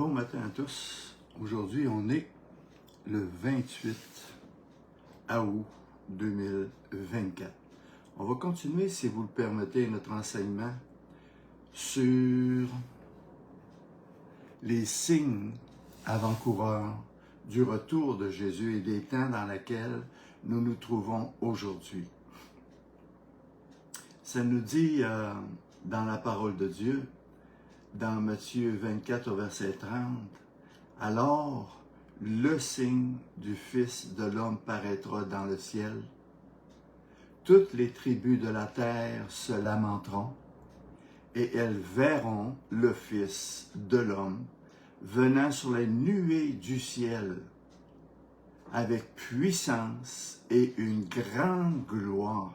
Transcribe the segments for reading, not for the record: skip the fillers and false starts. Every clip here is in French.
Bon matin à tous. Aujourd'hui, on est le 28 août 2024. On va continuer, si vous le permettez, notre enseignement sur les signes avant-coureurs du retour de Jésus et des temps dans lesquels nous nous trouvons aujourd'hui. Ça nous dit dans la parole de Dieu, dans Matthieu 24 au verset 30, « Alors le signe du Fils de l'homme paraîtra dans le ciel. Toutes les tribus de la terre se lamenteront, et elles verront le Fils de l'homme venant sur les nuées du ciel avec puissance et une grande gloire.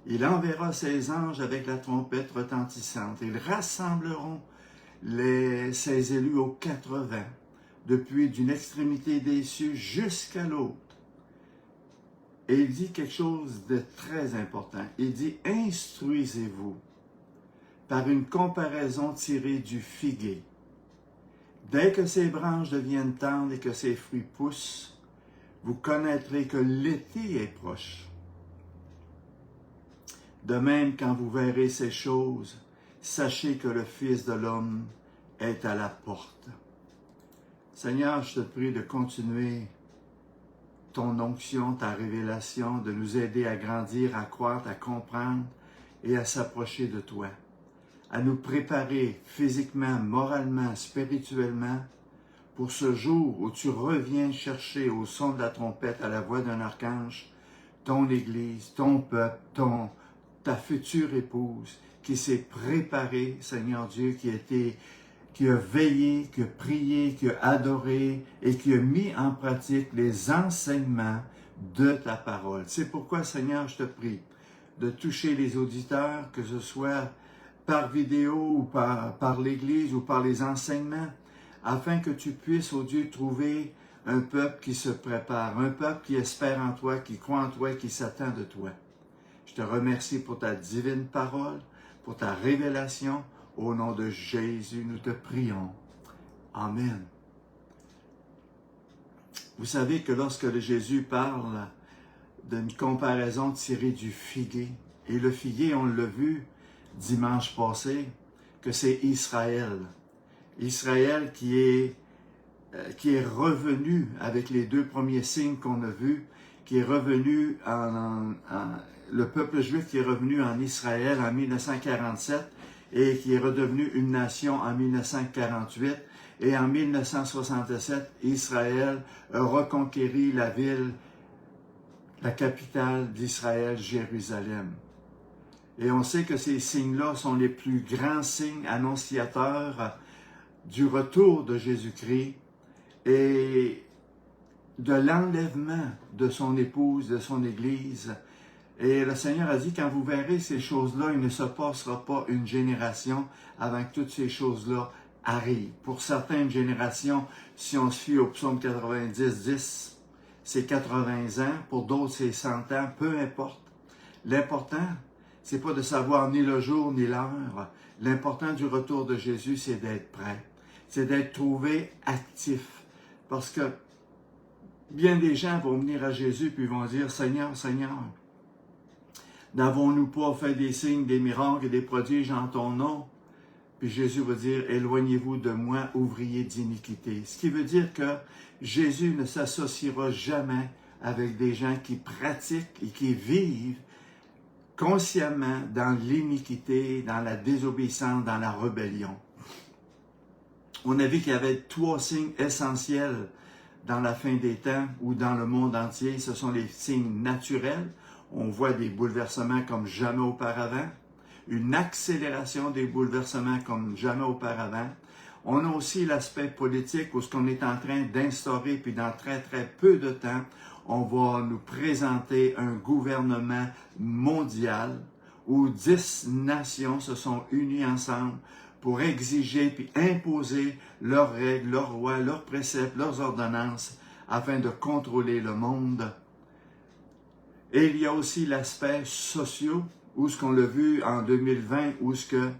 Il enverra ses anges avec la trompette retentissante. Ils rassembleront ses élus aux 4 vents, depuis d'une extrémité des cieux jusqu'à l'autre. Et il dit quelque chose de très important. Il dit « Instruisez-vous par une comparaison tirée du figuier. Dès que ses branches deviennent tendres et que ses fruits poussent, vous connaîtrez que l'été est proche. De même, quand vous verrez ces choses, sachez que le Fils de l'homme est à la porte. » Seigneur, je te prie de continuer ton onction, ta révélation, de nous aider à grandir, à croître, à comprendre et à s'approcher de toi, à nous préparer physiquement, moralement, spirituellement pour ce jour où tu reviens chercher au son de la trompette, à la voix d'un archange, ton Église, ton peuple, ta future épouse qui s'est préparée, Seigneur Dieu, qui a veillé, qui a prié, qui a adoré et qui a mis en pratique les enseignements de ta parole. C'est pourquoi, Seigneur, je te prie de toucher les auditeurs, que ce soit par vidéo ou par l'Église ou par les enseignements, afin que tu puisses, oh Dieu, trouver un peuple qui se prépare, un peuple qui espère en toi, qui croit en toi et qui s'attend de toi. Je te remercie pour ta divine parole, pour ta révélation. Au nom de Jésus, nous te prions. Amen. Vous savez que lorsque Jésus parle d'une comparaison tirée du figuier, et le figuier, on l'a vu dimanche passé, que c'est Israël. Israël qui est revenu avec les 2 premiers signes qu'on a vus, qui est revenu le peuple juif qui est revenu en Israël en 1947 et qui est redevenu une nation en 1948. Et en 1967, Israël a reconquéri la ville, la capitale d'Israël, Jérusalem. Et on sait que ces signes-là sont les plus grands signes annonciateurs du retour de Jésus-Christ et de l'enlèvement de son épouse, de son Église. Et le Seigneur a dit, quand vous verrez ces choses-là, il ne se passera pas une génération avant que toutes ces choses-là arrivent. Pour certaines générations, si on se fie au psaume 90, 10, c'est 80 ans. Pour d'autres, c'est 100 ans. Peu importe. L'important, c'est pas de savoir ni le jour ni l'heure. L'important du retour de Jésus, c'est d'être prêt. C'est d'être trouvé actif. Parce que bien des gens vont venir à Jésus puis vont dire, « Seigneur, Seigneur, n'avons-nous pas fait des signes, des miracles et des prodiges en ton nom? » Puis Jésus va dire, « Éloignez-vous de moi, ouvriers d'iniquité. » Ce qui veut dire que Jésus ne s'associera jamais avec des gens qui pratiquent et qui vivent consciemment dans l'iniquité, dans la désobéissance, dans la rébellion. On a vu qu'il y avait 3 signes essentiels dans la fin des temps ou dans le monde entier. Ce sont les signes naturels. On voit des bouleversements comme jamais auparavant, une accélération des bouleversements comme jamais auparavant. On a aussi l'aspect politique où ce qu'on est en train d'instaurer, puis dans très peu de temps, on va nous présenter un gouvernement mondial où 10 nations se sont unies ensemble pour exiger puis imposer leurs règles, leurs lois, leurs préceptes, leurs ordonnances afin de contrôler le monde. Et il y a aussi l'aspect social, où ce qu'on l'a vu en 2020, où ce que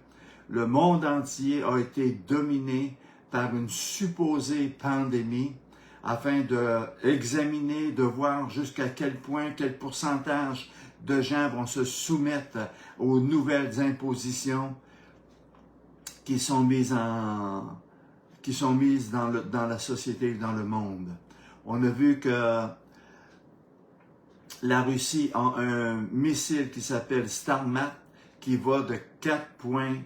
le monde entier a été dominé par une supposée pandémie, afin d'examiner, de voir jusqu'à quel point, quel pourcentage de gens vont se soumettre aux nouvelles impositions qui sont mises dans la société, dans le monde. On a vu que la Russie a un missile qui s'appelle Starmat, qui va de 4,5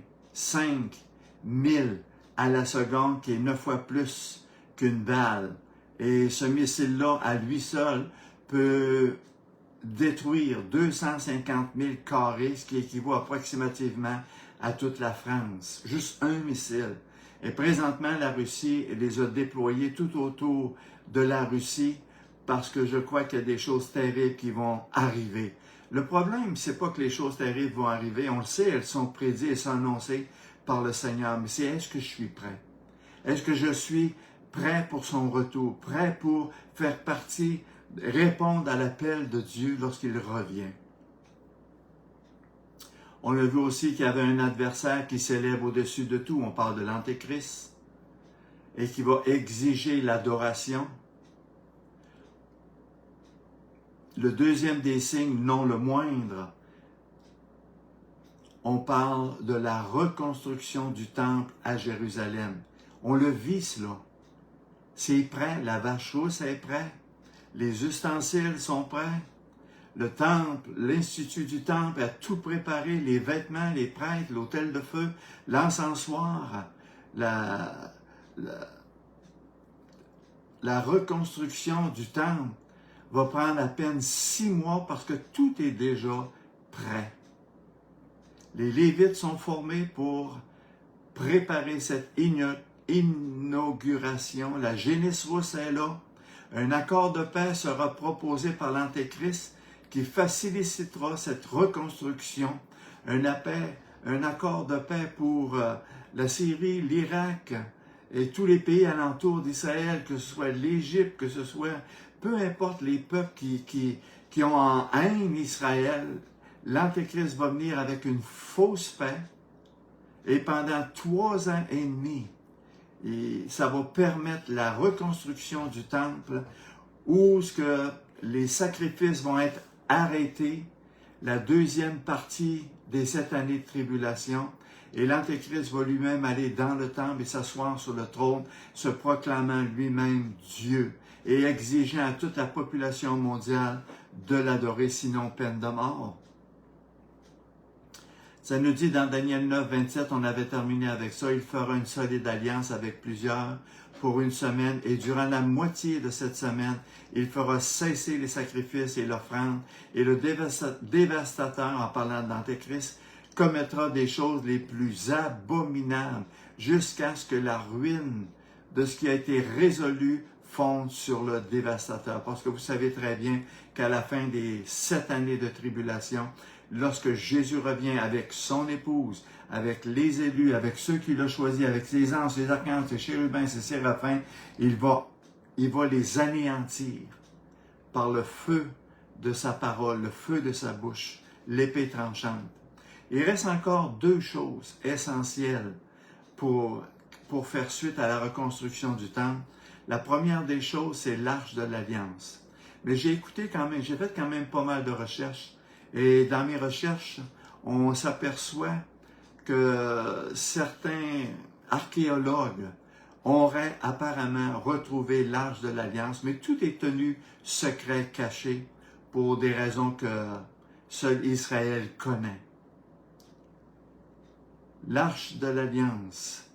000 à la seconde, qui est 9 fois plus qu'une balle. Et ce missile-là, à lui seul, peut détruire 250 000 carrés, ce qui équivaut approximativement à toute la France. Juste un missile. Et présentement, la Russie les a déployés tout autour de la Russie parce que je crois qu'il y a des choses terribles qui vont arriver. Le problème, c'est pas que les choses terribles vont arriver. On le sait, elles sont prédites et sont annoncées par le Seigneur. Mais c'est est-ce que je suis prêt? Est-ce que je suis prêt pour son retour? Prêt pour faire partie, répondre à l'appel de Dieu lorsqu'il revient? On a vu aussi qu'il y avait un adversaire qui s'élève au-dessus de tout. On parle de l'Antéchrist et qui va exiger l'adoration. Le deuxième des signes, non le moindre, on parle de la reconstruction du temple à Jérusalem. On le vit cela. C'est prêt, la vache rousse est prête, les ustensiles sont prêts. Le temple, l'institut du temple a tout préparé, les vêtements, les prêtres, l'autel de feu, l'encensoir, la reconstruction du temple va prendre à peine 6 mois parce que tout est déjà prêt. Les Lévites sont formés pour préparer cette inauguration. La génisse rousse est là. Un accord de paix sera proposé par l'Antéchrist qui facilitera cette reconstruction. Un accord de paix pour la Syrie, l'Irak et tous les pays alentours d'Israël, que ce soit l'Égypte, que ce soit, peu importe les peuples qui ont en haine Israël, l'Antéchrist va venir avec une fausse paix et pendant 3 ans et demi, et ça va permettre la reconstruction du temple où les sacrifices vont être arrêtés, la deuxième partie des 7 années de tribulation, et l'Antéchrist va lui-même aller dans le temple et s'asseoir sur le trône, se proclamant lui-même Dieu et exigeant à toute la population mondiale de l'adorer, sinon peine de mort. Ça nous dit dans Daniel 9, 27, on avait terminé avec ça, il fera une solide alliance avec plusieurs pour 1 semaine, et durant la moitié de cette semaine, il fera cesser les sacrifices et l'offrande, et le dévastateur, en parlant d'Antéchrist, commettra des choses les plus abominables, jusqu'à ce que la ruine de ce qui a été résolu fonde sur le dévastateur. Parce que vous savez très bien qu'à la fin des 7 années de tribulation, lorsque Jésus revient avec son épouse, avec les élus, avec ceux qu'il a choisis, avec ses anges, ses archanges, ses chérubins, ses séraphins, il va les anéantir par le feu de sa parole, le feu de sa bouche, l'épée tranchante. Il reste encore 2 choses essentielles pour faire suite à la reconstruction du temple. La première des choses, c'est l'Arche de l'Alliance. Mais j'ai fait quand même pas mal de recherches. Et dans mes recherches, on s'aperçoit que certains archéologues auraient apparemment retrouvé l'Arche de l'Alliance, mais tout est tenu secret, caché, pour des raisons que seul Israël connaît. L'Arche de l'Alliance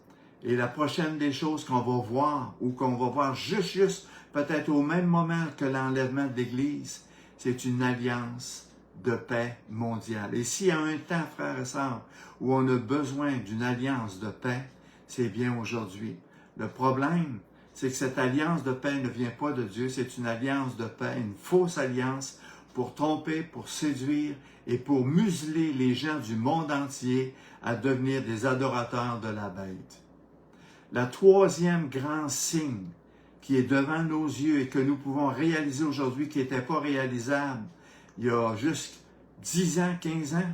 est la prochaine des choses qu'on va voir, ou qu'on va voir juste peut-être au même moment que l'enlèvement de l'Église. C'est une alliance de paix mondiale. Et s'il y a un temps, frères et sœurs, où on a besoin d'une alliance de paix, c'est bien aujourd'hui. Le problème, c'est que cette alliance de paix ne vient pas de Dieu, c'est une alliance de paix, une fausse alliance pour tromper, pour séduire et pour museler les gens du monde entier à devenir des adorateurs de la bête. La troisième grand signe qui est devant nos yeux et que nous pouvons réaliser aujourd'hui, qui n'était pas réalisable il y a juste 10 ans, 15 ans,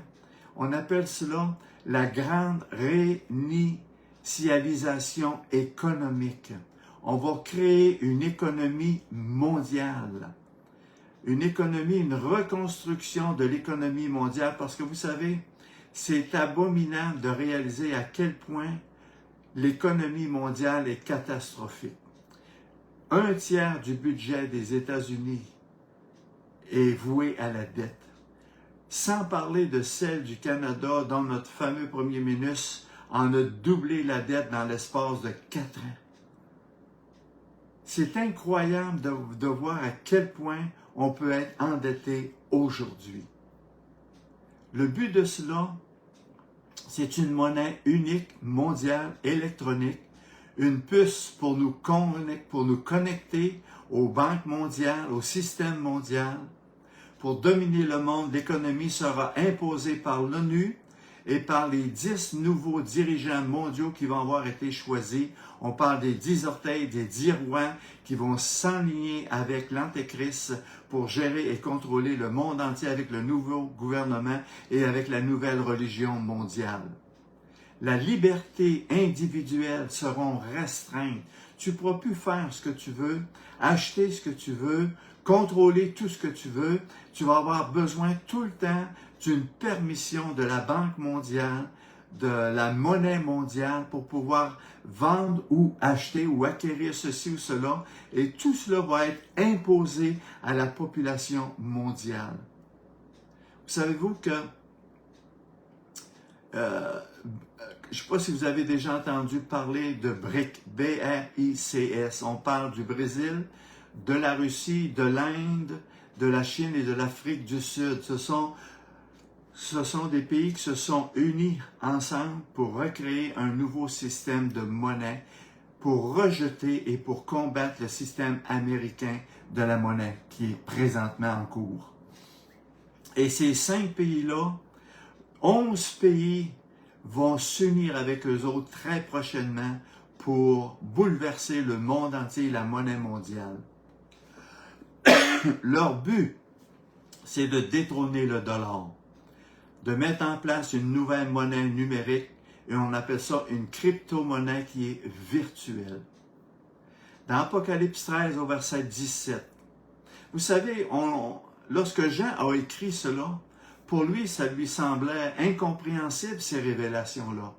on appelle cela la grande réunification. l'exponentialisation économique. On va créer une économie mondiale. Une économie, une reconstruction de l'économie mondiale, parce que vous savez, c'est abominable de réaliser à quel point l'économie mondiale est catastrophique. 1/3 du budget des États-Unis est voué à la dette. Sans parler de celle du Canada, dont notre fameux premier ministre en a doublé la dette dans l'espace de 4 ans. C'est incroyable de voir à quel point on peut être endetté aujourd'hui. Le but de cela, c'est une monnaie unique, mondiale, électronique, une puce pour nous connecter aux banques mondiales, au système mondial. Pour dominer le monde, l'économie sera imposée par l'ONU et par les 10 nouveaux dirigeants mondiaux qui vont avoir été choisis. On parle des 10 orteils, des 10 rois qui vont s'enligner avec l'Antéchrist pour gérer et contrôler le monde entier avec le nouveau gouvernement et avec la nouvelle religion mondiale. La liberté individuelle sera restreinte. Tu ne pourras plus faire ce que tu veux, acheter ce que tu veux, contrôler tout ce que tu veux. Tu vas avoir besoin tout le temps d'une permission de la Banque mondiale, de la monnaie mondiale pour pouvoir vendre ou acheter ou acquérir ceci ou cela. Et tout cela va être imposé à la population mondiale. Savez-vous que, je ne sais pas si vous avez déjà entendu parler de BRICS, B-R-I-C-S. On parle du Brésil, de la Russie, de l'Inde, de la Chine et de l'Afrique du Sud. Ce sont des pays qui se sont unis ensemble pour recréer un nouveau système de monnaie, pour rejeter et pour combattre le système américain de la monnaie qui est présentement en cours. Et ces 5 pays-là, 11 pays vont s'unir avec eux autres très prochainement pour bouleverser le monde entier et la monnaie mondiale. Leur but, c'est de détrôner le dollar, de mettre en place une nouvelle monnaie numérique, et on appelle ça une crypto-monnaie qui est virtuelle. Dans Apocalypse 13 au verset 17, vous savez, lorsque Jean a écrit cela, pour lui, ça lui semblait incompréhensible, ces révélations-là.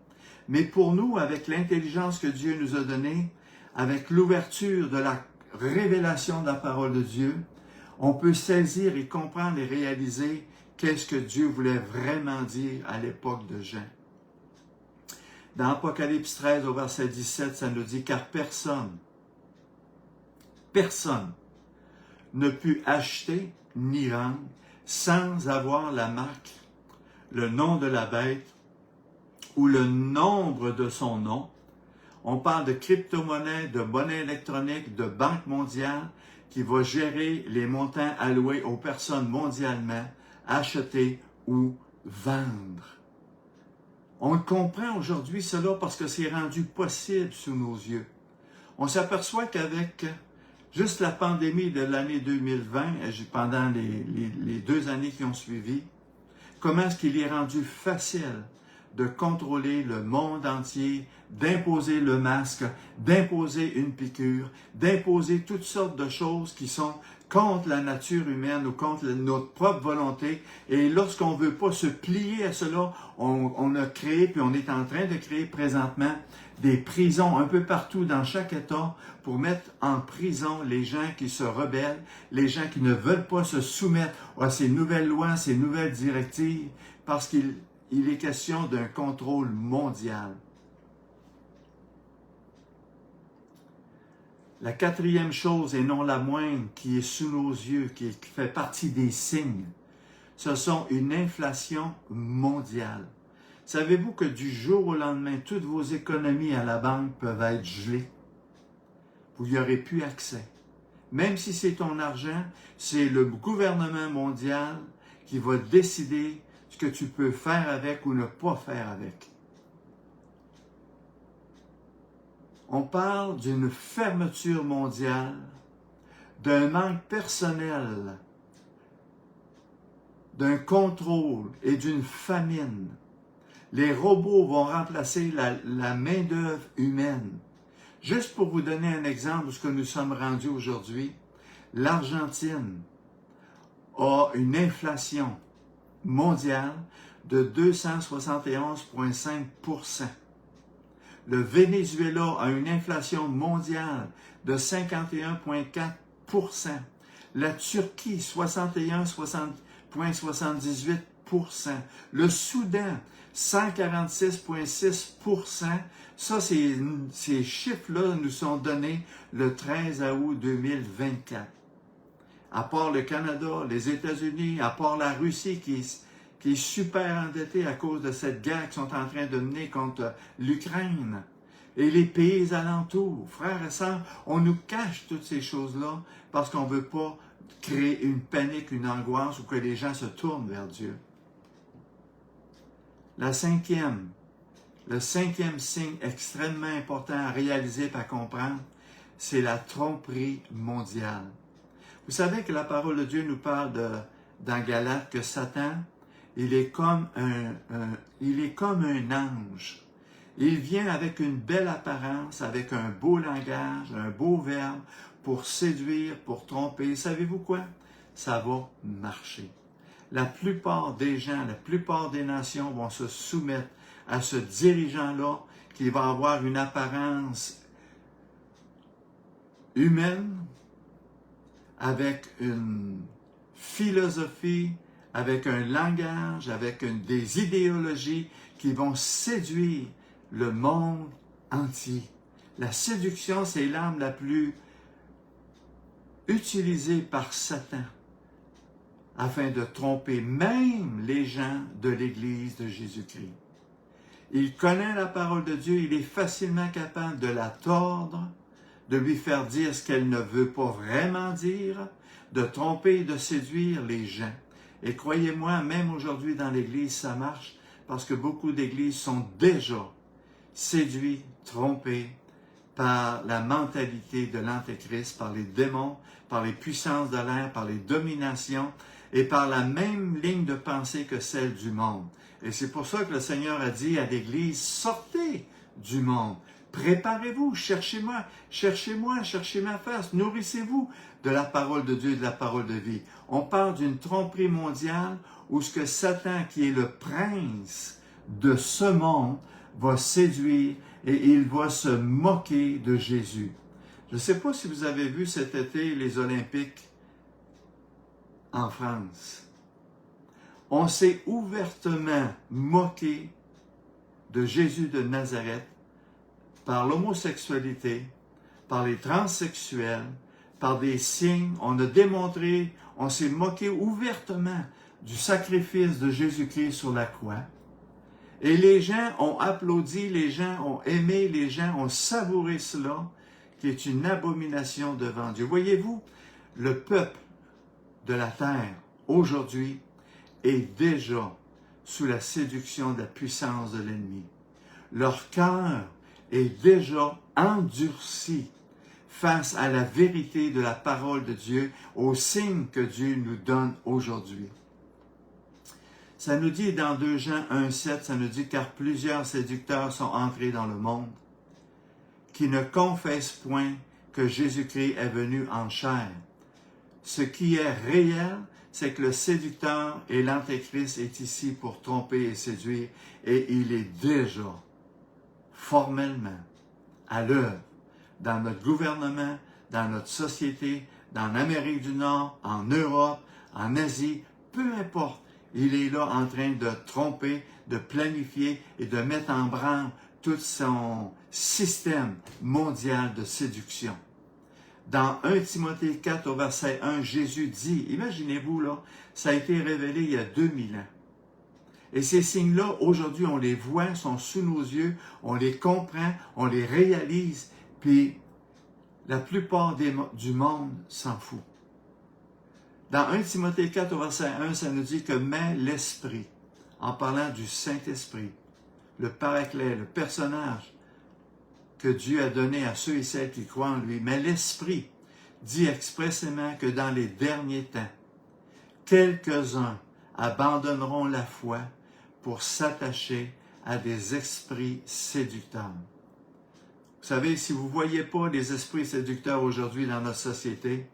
Mais pour nous, avec l'intelligence que Dieu nous a donnée, avec l'ouverture de la révélation de la parole de Dieu, on peut saisir et comprendre et réaliser qu'est-ce que Dieu voulait vraiment dire à l'époque de Jean. Dans Apocalypse 13 au verset 17, ça nous dit « Car personne ne put acheter ni vendre sans avoir la marque, le nom de la bête ou le nombre de son nom. » On parle de crypto-monnaie, de monnaie électronique, de banque mondiale qui va gérer les montants alloués aux personnes mondialement, acheter ou vendre. On comprend aujourd'hui cela parce que c'est rendu possible sous nos yeux. On s'aperçoit qu'avec juste la pandémie de l'année 2020, pendant les 2 années qui ont suivi, comment est-ce qu'il est rendu facile de contrôler le monde entier, d'imposer le masque, d'imposer une piqûre, d'imposer toutes sortes de choses qui sont contre la nature humaine ou contre notre propre volonté. Et lorsqu'on ne veut pas se plier à cela, on a créé, puis on est en train de créer présentement des prisons un peu partout dans chaque État pour mettre en prison les gens qui se rebellent, les gens qui ne veulent pas se soumettre à ces nouvelles lois, ces nouvelles directives, parce qu'il est question d'un contrôle mondial. La 4e chose, et non la moindre, qui est sous nos yeux, qui fait partie des signes, ce sont une inflation mondiale. Savez-vous que du jour au lendemain, toutes vos économies à la banque peuvent être gelées? Vous n'y aurez plus accès. Même si c'est ton argent, c'est le gouvernement mondial qui va décider ce que tu peux faire avec ou ne pas faire avec. On parle d'une fermeture mondiale, d'un manque personnel, d'un contrôle et d'une famine. Les robots vont remplacer la main-d'œuvre humaine. Juste pour vous donner un exemple de ce que nous sommes rendus aujourd'hui, l'Argentine a une inflation mondiale de 271,5 %. Le Venezuela a une inflation mondiale de 51,4 %. La Turquie, 61,78 %. Le Soudan, 146,6 %. Ça, ces chiffres-là nous sont donnés le 13 août 2024. À part le Canada, les États-Unis, à part la Russie qui est super endettée à cause de cette guerre qu'ils sont en train de mener contre l'Ukraine. Et les pays alentours, frères et sœurs, on nous cache toutes ces choses-là parce qu'on ne veut pas créer une panique, une angoisse ou que les gens se tournent vers Dieu. Le cinquième signe extrêmement important à réaliser et à comprendre, c'est la tromperie mondiale. Vous savez que la parole de Dieu nous parle dans Galates que Satan, il est comme un ange. Il vient avec une belle apparence, avec un beau langage, un beau verbe pour séduire, pour tromper. Savez-vous quoi? Ça va marcher. La plupart des gens, la plupart des nations vont se soumettre à ce dirigeant-là qui va avoir une apparence humaine, avec une philosophie, avec un langage, avec des idéologies qui vont séduire le monde entier. La séduction, c'est l'arme la plus utilisée par Satan afin de tromper même les gens de l'Église de Jésus-Christ. Il connaît la parole de Dieu, il est facilement capable de la tordre, de lui faire dire ce qu'elle ne veut pas vraiment dire, de tromper et de séduire les gens. Et croyez-moi, même aujourd'hui dans l'Église, ça marche parce que beaucoup d'Églises sont déjà séduites, trompées par la mentalité de l'Antéchrist, par les démons, par les puissances de l'air, par les dominations et par la même ligne de pensée que celle du monde. Et c'est pour ça que le Seigneur a dit à l'Église, sortez du monde. Préparez-vous, cherchez-moi, cherchez ma face, nourrissez-vous de la parole de Dieu et de la parole de vie. On parle d'une tromperie mondiale où ce que Satan, qui est le prince de ce monde, va séduire et il va se moquer de Jésus. Je ne sais pas si vous avez vu cet été les Olympiques en France. On s'est ouvertement moqué de Jésus de Nazareth par l'homosexualité, par les transsexuels, par des signes. On a démontré, on s'est moqué ouvertement du sacrifice de Jésus-Christ sur la croix. Et les gens ont applaudi, les gens ont aimé, les gens ont savouré cela, qui est une abomination devant Dieu. Voyez-vous, le peuple de la terre, aujourd'hui, est déjà sous la séduction de la puissance de l'ennemi. Leur cœur est déjà endurci face à la vérité de la parole de Dieu, aux signes que Dieu nous donne aujourd'hui. Ça nous dit dans 2 Jean 1,7, ça nous dit « Car plusieurs séducteurs sont entrés dans le monde, qui ne confessent point que Jésus-Christ est venu en chair. Ce qui est réel, c'est que le séducteur et l'antéchrist est ici pour tromper et séduire, et il est déjà formellement à l'œuvre dans notre gouvernement, dans notre société, dans l'Amérique du Nord, en Europe, en Asie, peu importe. Il est là en train de tromper, de planifier et de mettre en branle tout son système mondial de séduction. Dans 1 Timothée 4 au verset 1, Jésus dit, imaginez-vous là, ça a été révélé il y a 2000 ans. Et ces signes-là, aujourd'hui, on les voit, sont sous nos yeux, on les comprend, on les réalise, puis la plupart du monde s'en fout. Dans 1 Timothée 4 au verset 1, ça nous dit que « mais l'Esprit », en parlant du Saint-Esprit, le Paraclet, le personnage que Dieu a donné à ceux et celles qui croient en lui, mais l'Esprit dit expressément que dans les derniers temps, quelques-uns abandonneront la foi pour s'attacher à des esprits séducteurs. Vous savez, si vous ne voyez pas les esprits séducteurs aujourd'hui dans notre société,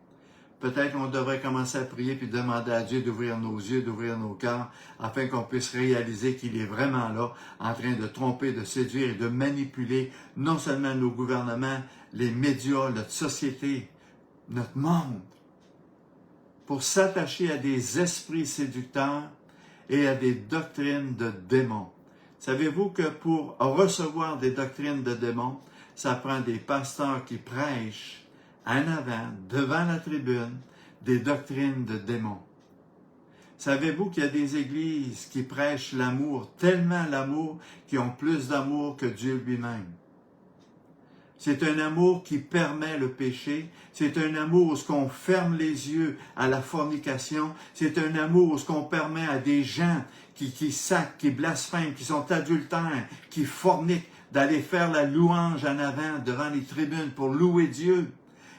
peut-être qu'on devrait commencer à prier puis demander à Dieu d'ouvrir nos yeux, d'ouvrir nos cœurs, afin qu'on puisse réaliser qu'il est vraiment là, en train de tromper, de séduire et de manipuler non seulement nos gouvernements, les médias, notre société, notre monde, pour s'attacher à des esprits séducteurs et à des doctrines de démons. Savez-vous que pour recevoir des doctrines de démons, ça prend des pasteurs qui prêchent en avant, devant la tribune, des doctrines de démons. Savez-vous qu'il y a des églises qui prêchent l'amour, tellement l'amour, qui ont plus d'amour que Dieu lui-même? C'est un amour qui permet le péché. C'est un amour où on ferme les yeux à la fornication. C'est un amour où on permet à des gens qui sacrent, qui blasphèment, qui sont adultères, qui forniquent, d'aller faire la louange en avant devant les tribunes pour louer Dieu.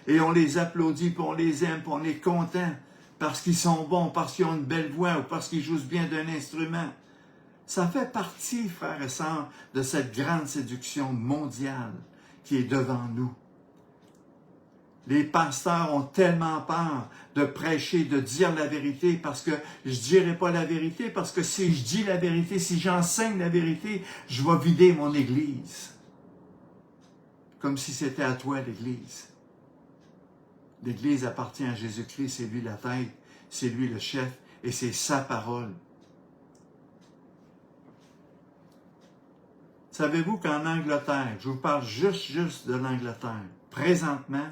Et on les applaudit, puis on les aime, puis on est content parce qu'ils sont bons, parce qu'ils ont une belle voix ou parce qu'ils jouent bien d'un instrument. Ça fait partie, frères et sœurs, de cette grande séduction mondiale qui est devant nous. Les pasteurs ont tellement peur de prêcher, de dire la vérité, parce que je ne dirai pas la vérité, parce que si je dis la vérité, si j'enseigne la vérité, je vais vider mon Église. Comme si c'était à toi l'Église. L'Église appartient à Jésus-Christ, c'est lui la tête, c'est lui le chef, et c'est sa parole. Savez-vous qu'en Angleterre, je vous parle juste de l'Angleterre, présentement,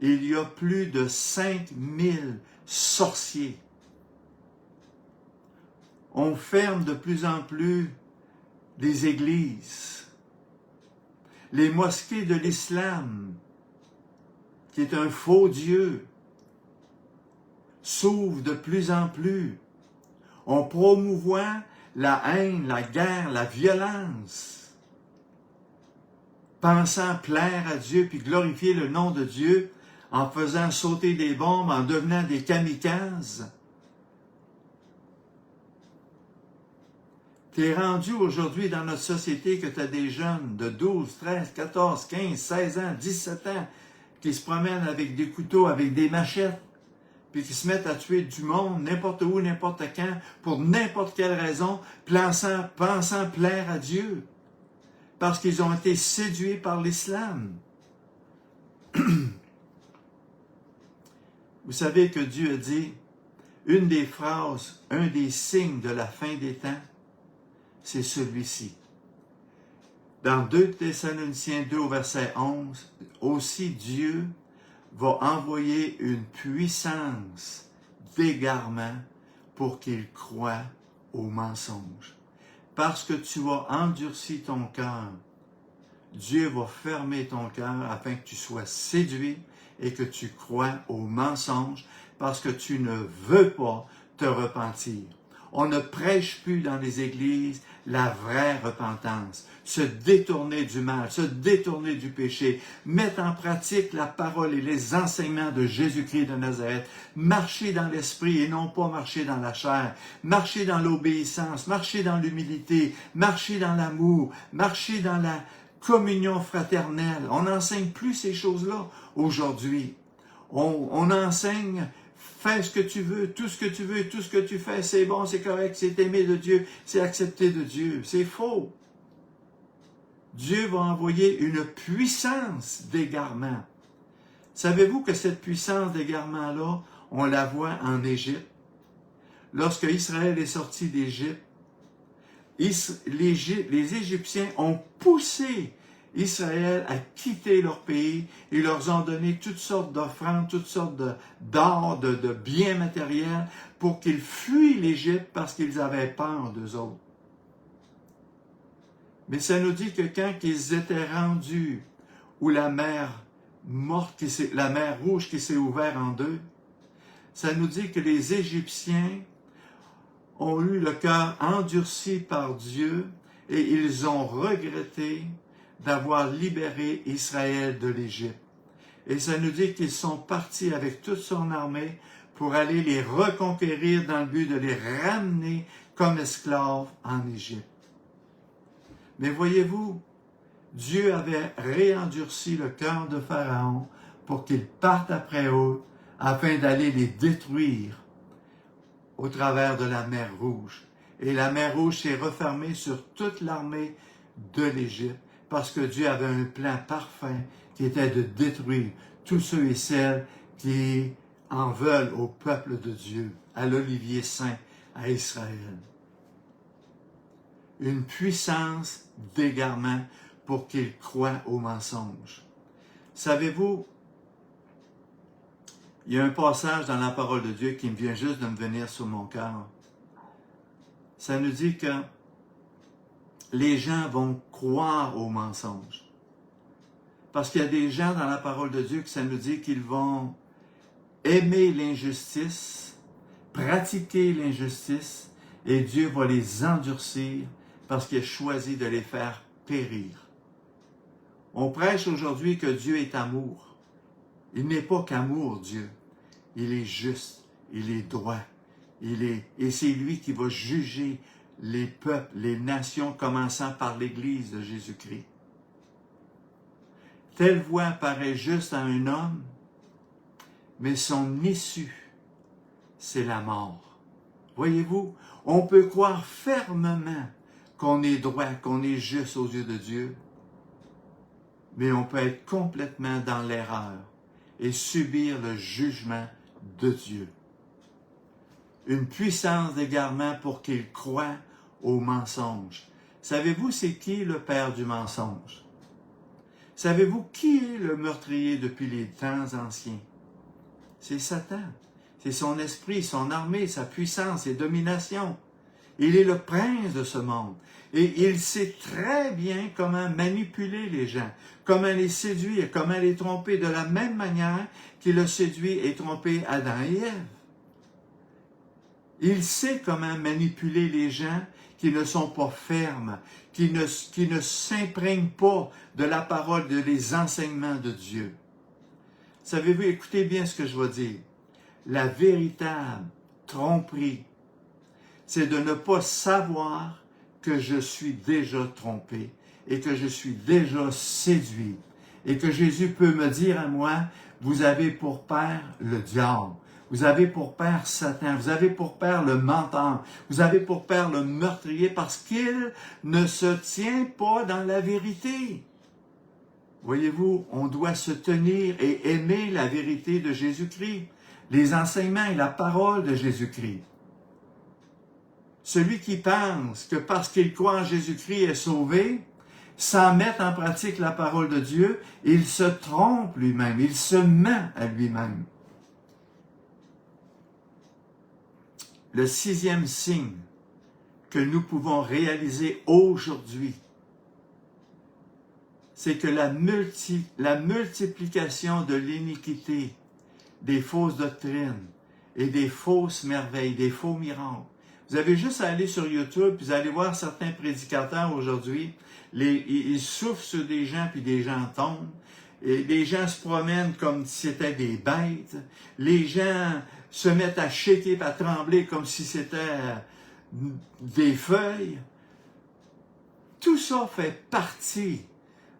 il y a plus de 5000 sorciers. On ferme de plus en plus des églises. Les mosquées de l'islam, qui est un faux Dieu, s'ouvrent de plus en plus. On promouvoit la haine, la guerre, la violence, pensant plaire à Dieu puis glorifier le nom de Dieu en faisant sauter des bombes, en devenant des kamikazes. Tu es rendu aujourd'hui dans notre société que tu as des jeunes de 12, 13, 14, 15, 16 ans, 17 ans qui se promènent avec des couteaux, avec des machettes, puis qui se mettent à tuer du monde, n'importe où, n'importe quand, pour n'importe quelle raison, pensant plaire à Dieu, parce qu'ils ont été séduits par l'islam. Vous savez que Dieu a dit, une des phrases, un des signes de la fin des temps, c'est celui-ci. Dans 2 Thessaloniciens 2 au verset 11, aussi Dieu va envoyer une puissance d'égarement pour qu'ils croient au mensonge. Parce que tu as endurci ton cœur, Dieu va fermer ton cœur afin que tu sois séduit et que tu crois au mensonge parce que tu ne veux pas te repentir. On ne prêche plus dans les églises la vraie repentance, se détourner du mal, se détourner du péché, mettre en pratique la parole et les enseignements de Jésus-Christ de Nazareth, marcher dans l'esprit et non pas marcher dans la chair, marcher dans l'obéissance, marcher dans l'humilité, marcher dans l'amour, marcher dans la communion fraternelle. On n'enseigne plus ces choses-là aujourd'hui. On enseigne, fais ce que tu veux, tout ce que tu veux, tout ce que tu fais, c'est bon, c'est correct, c'est aimé de Dieu, c'est accepté de Dieu. C'est faux. Dieu va envoyer une puissance d'égarement. Savez-vous que cette puissance d'égarement-là, on la voit en Égypte? Lorsque Israël est sorti d'Égypte, les Égyptiens ont poussé Israël a quitté leur pays et leur ont donné toutes sortes d'offrandes, toutes sortes d'or, de biens matériels pour qu'ils fuient l'Égypte parce qu'ils avaient peur d'eux autres. Mais ça nous dit que quand ils étaient rendus où la mer morte, la mer rouge qui s'est ouverte en deux, ça nous dit que les Égyptiens ont eu le cœur endurci par Dieu et ils ont regretté d'avoir libéré Israël de l'Égypte. Et ça nous dit qu'ils sont partis avec toute son armée pour aller les reconquérir dans le but de les ramener comme esclaves en Égypte. Mais voyez-vous, Dieu avait réendurci le cœur de Pharaon pour qu'il parte après eux afin d'aller les détruire au travers de la mer Rouge. Et la mer Rouge s'est refermée sur toute l'armée de l'Égypte parce que Dieu avait un plan parfait qui était de détruire tous ceux et celles qui en veulent au peuple de Dieu, à l'olivier saint, à Israël. Une puissance d'égarement pour qu'ils croient au mensonge. Savez-vous, il y a un passage dans la parole de Dieu qui me vient juste de me venir sur mon cœur. Ça nous dit que les gens vont croire au mensonge. Parce qu'il y a des gens dans la parole de Dieu que ça nous dit qu'ils vont aimer l'injustice, pratiquer l'injustice, et Dieu va les endurcir parce qu'il a choisi de les faire périr. On prêche aujourd'hui que Dieu est amour. Il n'est pas qu'amour, Dieu. Il est juste, il est droit, et c'est lui qui va juger les peuples, les nations, commençant par l'Église de Jésus-Christ. Telle voie paraît juste à un homme, mais son issue, c'est la mort. Voyez-vous, on peut croire fermement qu'on est droit, qu'on est juste aux yeux de Dieu, mais on peut être complètement dans l'erreur et subir le jugement de Dieu. Une puissance d'égarement pour qu'il croie au mensonge. Savez-vous c'est qui le père du mensonge? Savez-vous qui est le meurtrier depuis les temps anciens? C'est Satan. C'est son esprit, son armée, sa puissance, ses dominations. Il est le prince de ce monde. Et il sait très bien comment manipuler les gens, comment les séduire, comment les tromper de la même manière qu'il a séduit et trompé Adam et Ève. Il sait comment manipuler les gens qui ne sont pas fermes, qui ne s'imprègnent pas de la parole, des enseignements de Dieu. Savez-vous, écoutez bien ce que je vais dire. La véritable tromperie, c'est de ne pas savoir que je suis déjà trompé et que je suis déjà séduit et que Jésus peut me dire à moi, vous avez pour père le diable, vous avez pour père Satan, vous avez pour père le menteur, vous avez pour père le meurtrier parce qu'il ne se tient pas dans la vérité. Voyez-vous, on doit se tenir et aimer la vérité de Jésus-Christ, les enseignements et la parole de Jésus-Christ. Celui qui pense que parce qu'il croit en Jésus-Christ est sauvé, sans mettre en pratique la parole de Dieu, il se trompe lui-même, il se ment à lui-même. Le 6e signe que nous pouvons réaliser aujourd'hui, c'est que la multiplication de l'iniquité, des fausses doctrines et des fausses merveilles, des faux miracles. Vous avez juste à aller sur YouTube, puis vous allez voir certains prédicateurs aujourd'hui, ils soufflent sur des gens, puis des gens tombent. Et les gens se promènent comme si c'était des bêtes. Les gens se mettent à shaker, à trembler comme si c'était des feuilles. Tout ça fait partie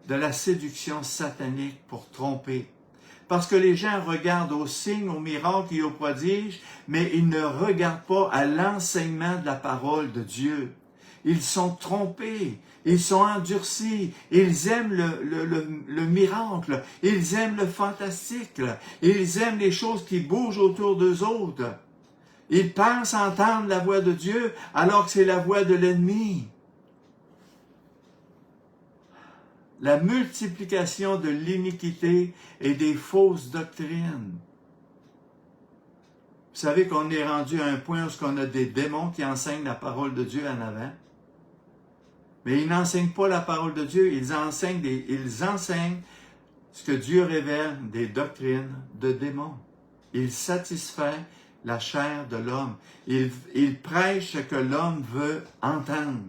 de la séduction satanique pour tromper. Parce que les gens regardent aux signes, aux miracles et aux prodiges, mais ils ne regardent pas à l'enseignement de la parole de Dieu. Ils sont trompés, ils sont endurcis, ils aiment le miracle, ils aiment le fantastique, ils aiment les choses qui bougent autour d'eux autres. Ils pensent entendre la voix de Dieu alors que c'est la voix de l'ennemi. La multiplication de l'iniquité et des fausses doctrines. Vous savez qu'on est rendu à un point où on a des démons qui enseignent la parole de Dieu en avant. Mais ils n'enseignent pas la parole de Dieu, ils enseignent ce que Dieu révèle, des doctrines de démons. Ils satisfait la chair de l'homme. Ils prêchent ce que l'homme veut entendre.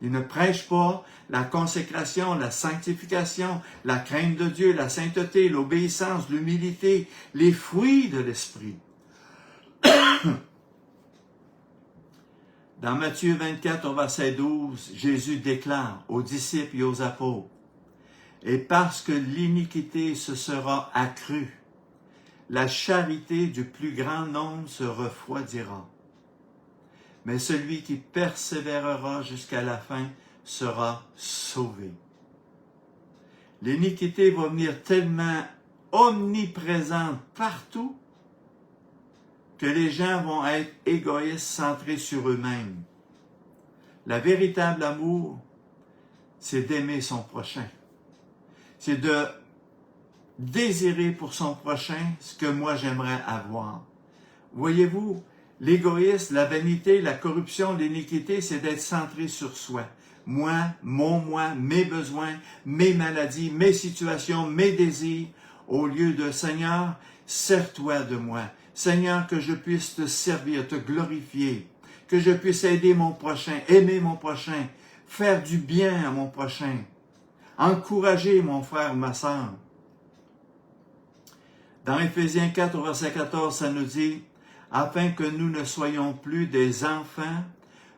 Ils ne prêchent pas la consécration, la sanctification, la crainte de Dieu, la sainteté, l'obéissance, l'humilité, les fruits de l'esprit. Dans Matthieu 24, au verset 12, Jésus déclare aux disciples et aux apôtres, « Et parce que l'iniquité se sera accrue, la charité du plus grand nombre se refroidira. Mais celui qui persévérera jusqu'à la fin sera sauvé. » L'iniquité va venir tellement omniprésente partout que les gens vont être égoïstes, centrés sur eux-mêmes. Le véritable amour, c'est d'aimer son prochain. C'est de désirer pour son prochain ce que moi j'aimerais avoir. Voyez-vous, l'égoïsme, la vanité, la corruption, l'iniquité, c'est d'être centré sur soi. Moi, mes besoins, mes maladies, mes situations, mes désirs, au lieu de « Seigneur, sers-toi de moi. Seigneur, que je puisse te servir, te glorifier, que je puisse aider mon prochain, aimer mon prochain, faire du bien à mon prochain, encourager mon frère ou ma sœur. » Dans Éphésiens 4, verset 14, ça nous dit « Afin que nous ne soyons plus des enfants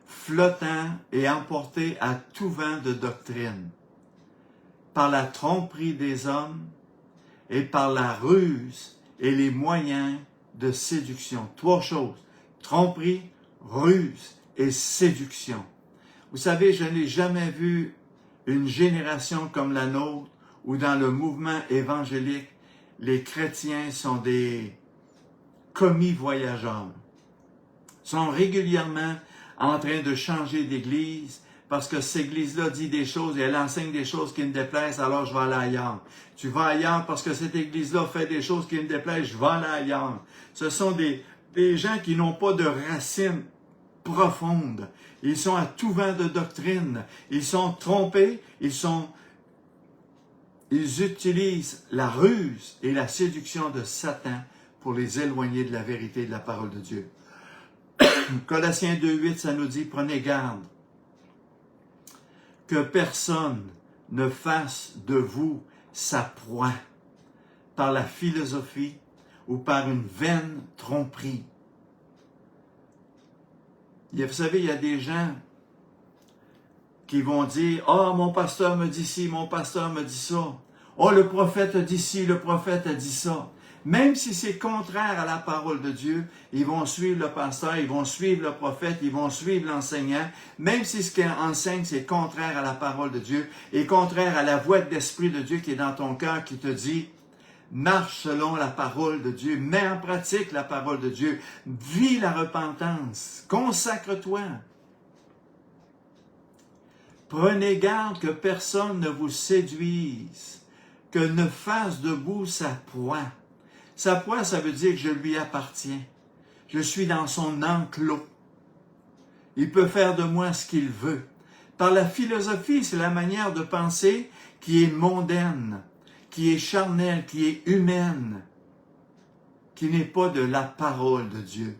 flottants et emportés à tout vent de doctrine, par la tromperie des hommes et par la ruse et les moyens de séduction. » Trois choses, tromperie, ruse et séduction. Vous savez, je n'ai jamais vu une génération comme la nôtre où dans le mouvement évangélique, les chrétiens sont des commis voyageurs. Ils sont régulièrement en train de changer d'église parce que cette église-là dit des choses et elle enseigne des choses qui me déplaisent, alors je vais aller ailleurs. Tu vas ailleurs parce que cette église-là fait des choses qui me déplaisent, je vais aller ailleurs. Ce sont des gens qui n'ont pas de racines profondes. Ils sont à tout vent de doctrine. Ils sont trompés, ils utilisent la ruse et la séduction de Satan pour les éloigner de la vérité de la parole de Dieu. Colossiens 2.8, ça nous dit, prenez garde que personne ne fasse de vous sa proie par la philosophie ou par une vaine tromperie. Vous savez, il y a des gens qui vont dire, « Ah, mon pasteur me dit ci, mon pasteur me dit ça. Oh, le prophète a dit ci, le prophète a dit ça. » Même si c'est contraire à la parole de Dieu, ils vont suivre le pasteur, ils vont suivre le prophète, ils vont suivre l'enseignant. Même si ce qu'il enseigne, c'est contraire à la parole de Dieu et contraire à la voix de l'Esprit de Dieu qui est dans ton cœur, qui te dit, marche selon la parole de Dieu, mets en pratique la parole de Dieu, vis la repentance, consacre-toi. Prenez garde que personne ne vous séduise, que ne fasse de vous sa proie. Sa proie, ça veut dire que je lui appartiens. Je suis dans son enclos. Il peut faire de moi ce qu'il veut. Par la philosophie, c'est la manière de penser qui est mondaine, qui est charnelle, qui est humaine, qui n'est pas de la parole de Dieu.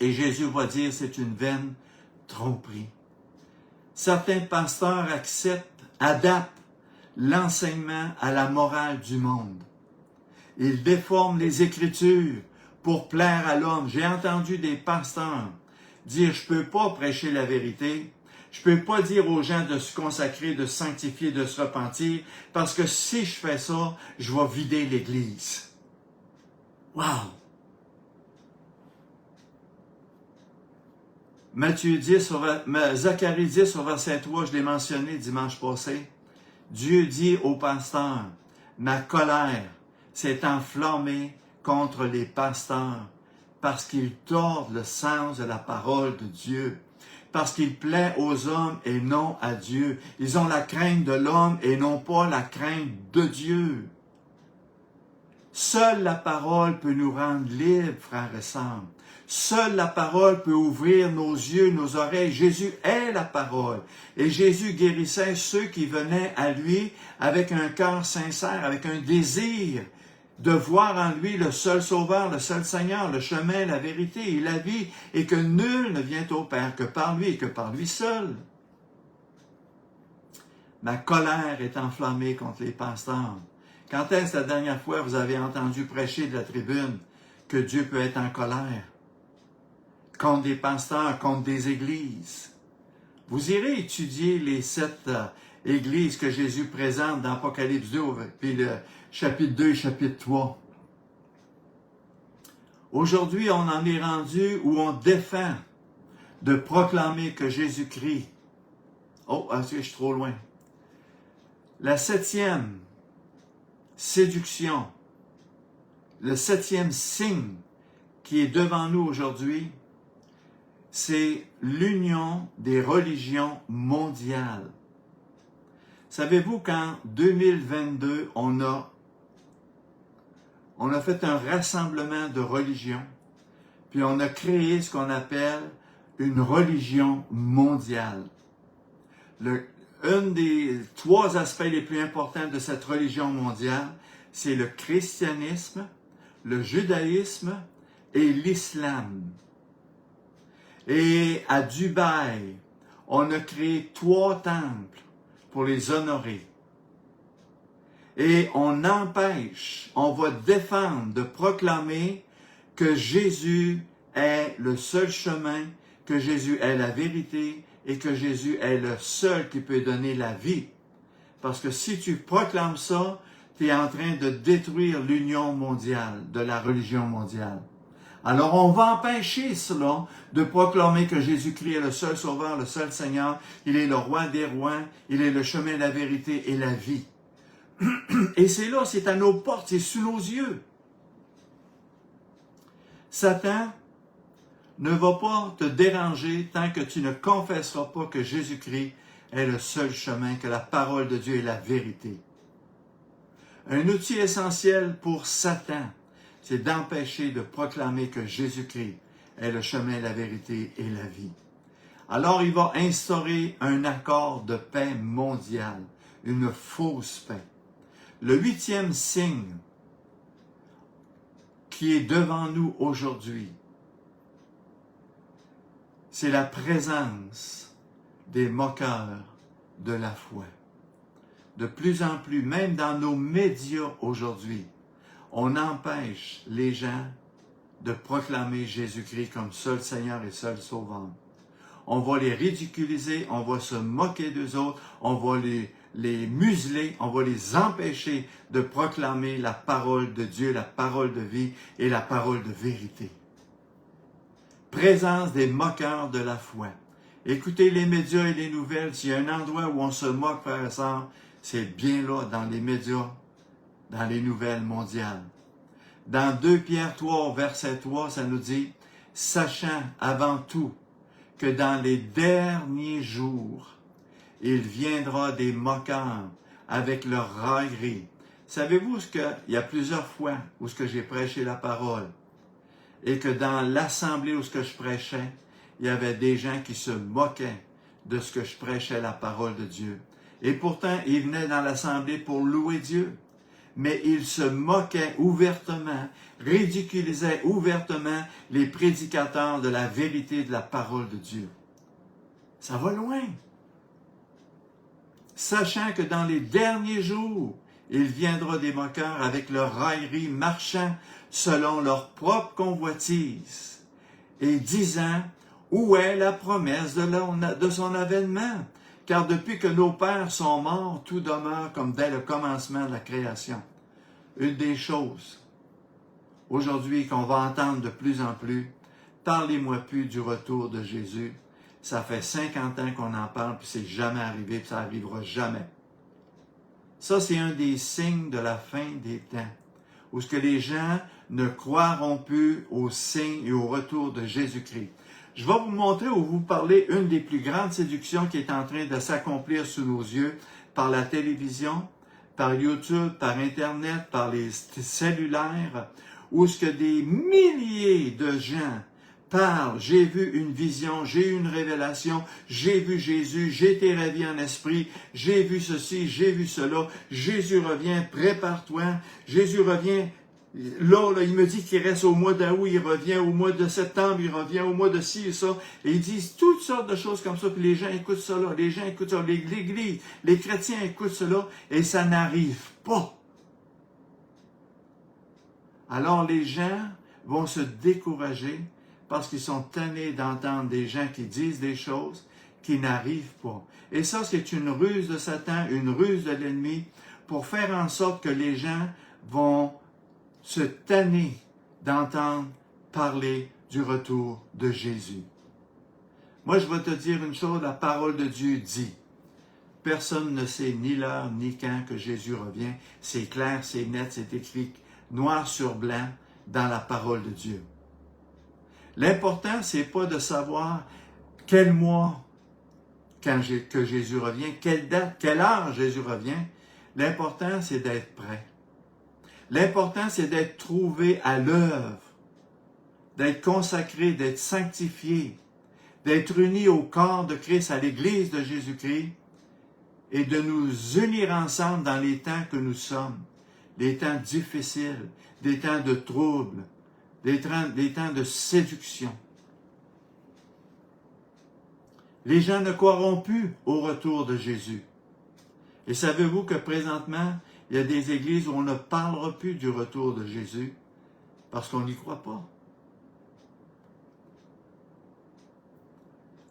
Et Jésus va dire, c'est une vaine tromperie. Certains pasteurs adaptent l'enseignement à la morale du monde. Ils déforment les Écritures pour plaire à l'homme. J'ai entendu des pasteurs dire, je ne peux pas prêcher la vérité, je ne peux pas dire aux gens de se consacrer, de se sanctifier, de se repentir, parce que si je fais ça, je vais vider l'Église. Wow! Zacharie 10 au verset 3, je l'ai mentionné dimanche passé. Dieu dit au pasteur, ma colère s'est enflammée contre les pasteurs parce qu'ils tordent le sens de la parole de Dieu, parce qu'ils plaisent aux hommes et non à Dieu. Ils ont la crainte de l'homme et non pas la crainte de Dieu. Seule la parole peut nous rendre libres, frères et sœurs. Seule la parole peut ouvrir nos yeux, nos oreilles. Jésus est la parole. Et Jésus guérissait ceux qui venaient à lui avec un cœur sincère, avec un désir de voir en lui le seul Sauveur, le seul Seigneur, le chemin, la vérité et la vie, et que nul ne vient au Père que par lui et que par lui seul. Ma colère est enflammée contre les pasteurs. Quand est-ce la dernière fois vous avez entendu prêcher de la tribune que Dieu peut être en colère? contre des pasteurs, contre des églises. Vous irez étudier les 7 églises que Jésus présente dans Apocalypse 2, puis le chapitre 2 et chapitre 3. Aujourd'hui, on en est rendu où on défend de proclamer que Jésus-Christ... Oh, est-ce que je suis trop loin? La 7e séduction, le 7e signe qui est devant nous aujourd'hui, c'est l'union des religions mondiales. Savez-vous qu'en 2022, on a fait un rassemblement de religions, puis on a créé ce qu'on appelle une religion mondiale. Un des 3 aspects les plus importants de cette religion mondiale, c'est le christianisme, le judaïsme et l'islam. Et à Dubaï, on a créé 3 temples pour les honorer. Et on va défendre de proclamer que Jésus est le seul chemin, que Jésus est la vérité et que Jésus est le seul qui peut donner la vie. Parce que si tu proclames ça, tu es en train de détruire l'union mondiale, de la religion mondiale. Alors on va empêcher cela de proclamer que Jésus-Christ est le seul sauveur, le seul Seigneur, il est le roi des rois, il est le chemin, la vérité et la vie. Et c'est là, c'est à nos portes, c'est sous nos yeux. Satan ne va pas te déranger tant que tu ne confesseras pas que Jésus-Christ est le seul chemin, que la parole de Dieu est la vérité. Un outil essentiel pour Satan, c'est d'empêcher de proclamer que Jésus-Christ est le chemin, la vérité et la vie. Alors il va instaurer un accord de paix mondial, une fausse paix. Le 8e signe qui est devant nous aujourd'hui, c'est la présence des moqueurs de la foi. De plus en plus, même dans nos médias aujourd'hui, on empêche les gens de proclamer Jésus-Christ comme seul Seigneur et seul Sauveur. On va les ridiculiser, on va se moquer d'eux autres, on va les museler, on va les empêcher de proclamer la parole de Dieu, la parole de vie et la parole de vérité. Présence des moqueurs de la foi. Écoutez les médias et les nouvelles, s'il y a un endroit où on se moque, frères et sœurs, c'est bien là, dans les médias, dans les nouvelles mondiales. Dans 2 Pierre 3, verset 3, ça nous dit « Sachant avant tout que dans les derniers jours, il viendra des moqueurs avec leur raillerie. » Savez-vous il y a plusieurs fois où j'ai prêché la parole et que dans l'assemblée où je prêchais, il y avait des gens qui se moquaient de ce que je prêchais, la parole de Dieu. Et pourtant, ils venaient dans l'assemblée pour louer Dieu. Mais ils se moquaient ouvertement, ridiculisaient ouvertement les prédicateurs de la vérité de la parole de Dieu. Ça va loin. Sachant que dans les derniers jours, il viendra des moqueurs avec leur raillerie, marchant selon leur propre convoitise, et disant, où est la promesse de son avènement? Car depuis que nos pères sont morts, tout demeure comme dès le commencement de la création. Une des choses, aujourd'hui, qu'on va entendre de plus en plus, parlez-moi plus du retour de Jésus. Ça fait 50 ans qu'on en parle, puis c'est jamais arrivé, puis ça n'arrivera jamais. Ça, c'est un des signes de la fin des temps, où ce que les gens ne croiront plus aux signes et au retour de Jésus-Christ. Je vais vous montrer ou vous parler une des plus grandes séductions qui est en train de s'accomplir sous nos yeux par la télévision, par YouTube, par Internet, par les cellulaires, où ce que des milliers de gens parlent, j'ai vu une vision, j'ai eu une révélation, j'ai vu Jésus, j'ai été ravi en esprit, j'ai vu ceci, j'ai vu cela, Jésus revient, prépare-toi, Jésus revient. Là, il me dit qu'il reste au mois d'août, il revient, au mois de septembre, il revient, au mois de ci et ça. Et ils disent toutes sortes de choses comme ça, puis les gens écoutent cela, les gens écoutent ça, l'Église, les chrétiens écoutent cela, et ça n'arrive pas. Alors les gens vont se décourager parce qu'ils sont tannés d'entendre des gens qui disent des choses qui n'arrivent pas. Et ça, c'est une ruse de Satan, une ruse de l'ennemi, pour faire en sorte que les gens vont se tanner d'entendre parler du retour de Jésus. Moi, je vais te dire une chose, la parole de Dieu dit, personne ne sait ni l'heure ni quand que Jésus revient. C'est clair, c'est net, c'est écrit noir sur blanc dans la parole de Dieu. L'important, c'est pas de savoir quel mois que Jésus revient, quelle date, quelle heure Jésus revient. L'important, c'est d'être prêt. L'important, c'est d'être trouvé à l'œuvre, d'être consacré, d'être sanctifié, d'être uni au corps de Christ, à l'Église de Jésus-Christ, et de nous unir ensemble dans les temps que nous sommes, des temps difficiles, des temps de troubles, des temps de séduction. Les gens ne croiront plus au retour de Jésus. Et savez-vous que présentement, il y a des églises où on ne parlera plus du retour de Jésus parce qu'on n'y croit pas.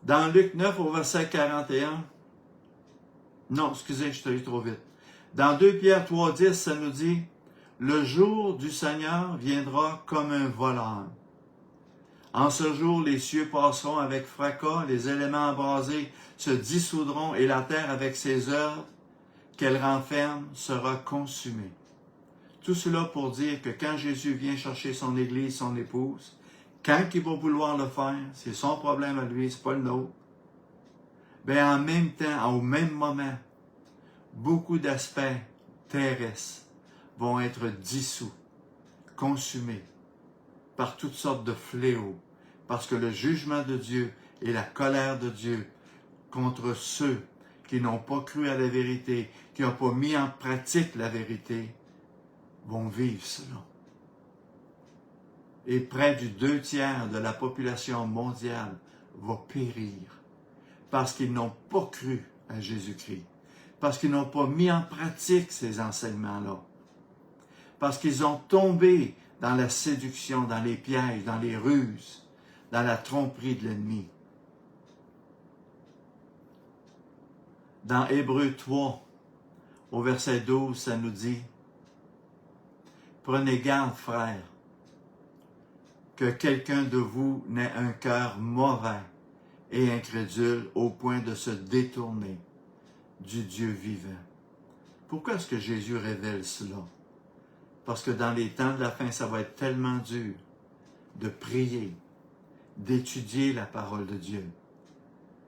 Dans Luc 9 au verset 41, non, excusez, je suis allé trop vite. Dans 2 Pierre 3,10, ça nous dit « Le jour du Seigneur viendra comme un voleur. En ce jour, les cieux passeront avec fracas, les éléments embrasés se dissoudront et la terre avec ses œuvres qu'elle renferme sera consumée. » Tout cela pour dire que quand Jésus vient chercher son Église, son épouse, quand il va vouloir le faire, c'est son problème à lui, c'est pas le nôtre. Bien, en même temps, au même moment, beaucoup d'aspects terrestres vont être dissous, consumés par toutes sortes de fléaux, parce que le jugement de Dieu et la colère de Dieu contre ceux qui n'ont pas cru à la vérité, qui n'ont pas mis en pratique la vérité, vont vivre cela. Et près du 2/3 de la population mondiale va périr parce qu'ils n'ont pas cru à Jésus-Christ, parce qu'ils n'ont pas mis en pratique ces enseignements-là, parce qu'ils ont tombé dans la séduction, dans les pièges, dans les ruses, dans la tromperie de l'ennemi. Dans Hébreux 3, au verset 12, ça nous dit « Prenez garde, frères, que quelqu'un de vous n'ait un cœur mauvais et incrédule au point de se détourner du Dieu vivant. » Pourquoi est-ce que Jésus révèle cela? Parce que dans les temps de la fin, ça va être tellement dur de prier, d'étudier la parole de Dieu.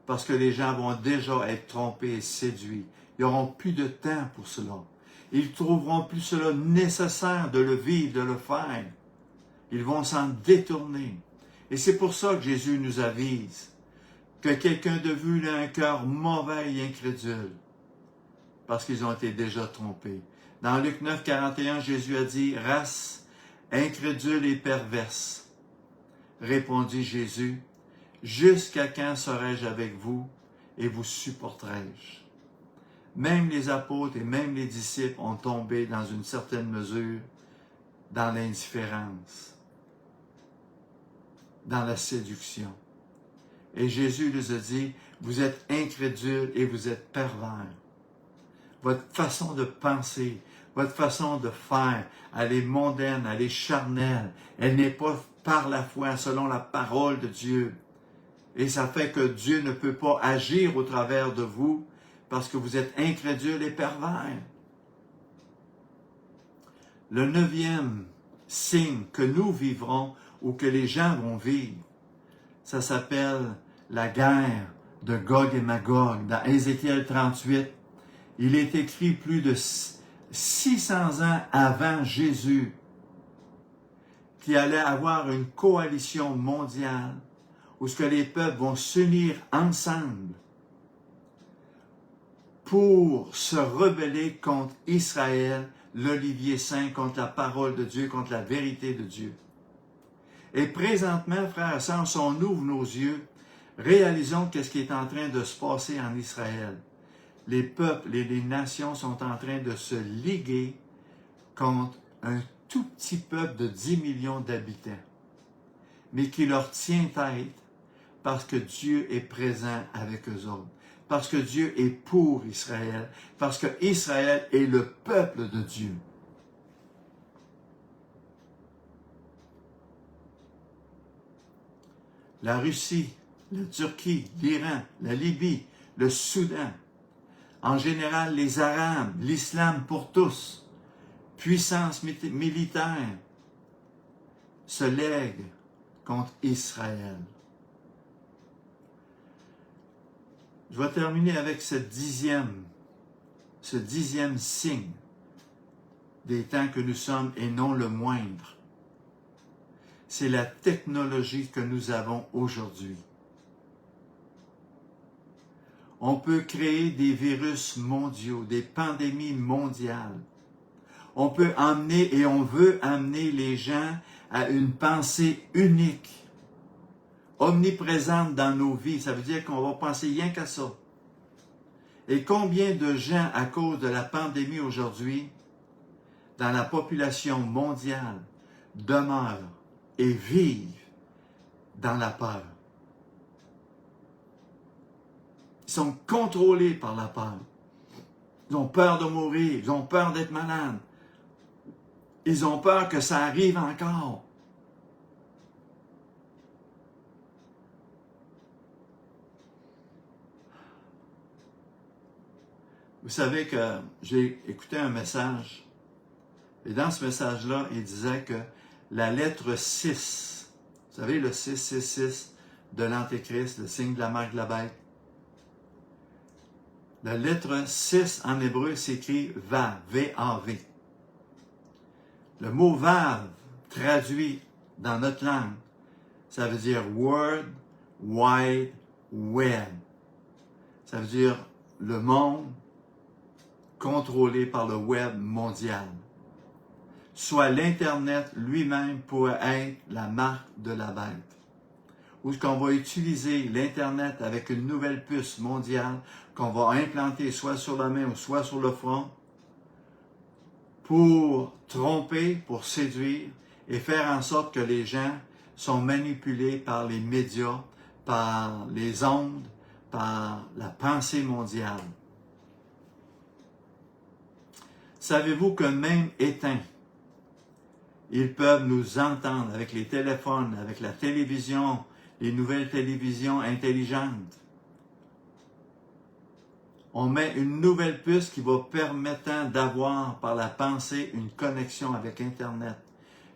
Parce que les gens vont déjà être trompés et séduits. Ils n'auront plus de temps pour cela. Ils ne trouveront plus cela nécessaire de le vivre, de le faire. Ils vont s'en détourner. Et c'est pour ça que Jésus nous avise que quelqu'un de vous a un cœur mauvais et incrédule, parce qu'ils ont été déjà trompés. Dans Luc 9, 41, Jésus a dit « Race incrédule et perverse. » Répondit Jésus, « Jusqu'à quand serai-je avec vous et vous supporterai-je? » Même les apôtres et même les disciples ont tombé dans une certaine mesure dans l'indifférence, dans la séduction. Et Jésus nous a dit, vous êtes incrédules et vous êtes pervers. Votre façon de penser, votre façon de faire, elle est mondaine, elle est charnelle. Elle n'est pas par la foi, selon la parole de Dieu. Et ça fait que Dieu ne peut pas agir au travers de vous parce que vous êtes incrédules et pervers. Le 9e signe que nous vivrons ou que les gens vont vivre, ça s'appelle la guerre de Gog et Magog. Dans Ézéchiel 38, il est écrit plus de 600 ans avant Jésus qu'il allait avoir une coalition mondiale où ce que les peuples vont s'unir ensemble pour se rebeller contre Israël, l'olivier saint, contre la parole de Dieu, contre la vérité de Dieu. Et présentement, frères et sœurs, si on ouvre nos yeux, réalisons qu'est-ce qui est en train de se passer en Israël. Les peuples et les nations sont en train de se liguer contre un tout petit peuple de 10 millions d'habitants. mais qui leur tient tête parce que Dieu est présent avec eux autres, parce que Dieu est pour Israël, parce que Israël est le peuple de Dieu. La Russie, la Turquie, l'Iran, la Libye, le Soudan, en général les Arabes, l'islam pour tous, puissance militaire, se lèguent contre Israël. Je vais terminer avec ce dixième signe des temps que nous sommes et non le moindre. C'est la technologie que nous avons aujourd'hui. On peut créer des virus mondiaux, des pandémies mondiales. On peut emmener et on veut amener les gens à une pensée unique, omniprésente dans nos vies. Ça veut dire qu'on va penser rien qu'à ça. Et combien de gens, à cause de la pandémie aujourd'hui, dans la population mondiale, demeurent et vivent dans la peur. Ils sont contrôlés par la peur. Ils ont peur de mourir, ils ont peur d'être malades. Ils ont peur que ça arrive encore. Vous savez que j'ai écouté un message, et dans ce message-là, il disait que la lettre 6, vous savez, le 666 de l'Antéchrist, le signe de la marque de la bête, la lettre 6 en hébreu s'écrit Vav, V-A-V. Le mot Vav, traduit dans notre langue, ça veut dire World Wide Web. Ça veut dire le monde contrôlé par le web mondial. Soit l'Internet lui-même pourrait être la marque de la bête. Ou qu'on va utiliser l'Internet avec une nouvelle puce mondiale qu'on va implanter soit sur la main ou soit sur le front pour tromper, pour séduire et faire en sorte que les gens sont manipulés par les médias, par les ondes, par la pensée mondiale. Savez-vous que même éteints, ils peuvent nous entendre avec les téléphones, avec la télévision, les nouvelles télévisions intelligentes. On met une nouvelle puce qui va permettre d'avoir par la pensée une connexion avec Internet.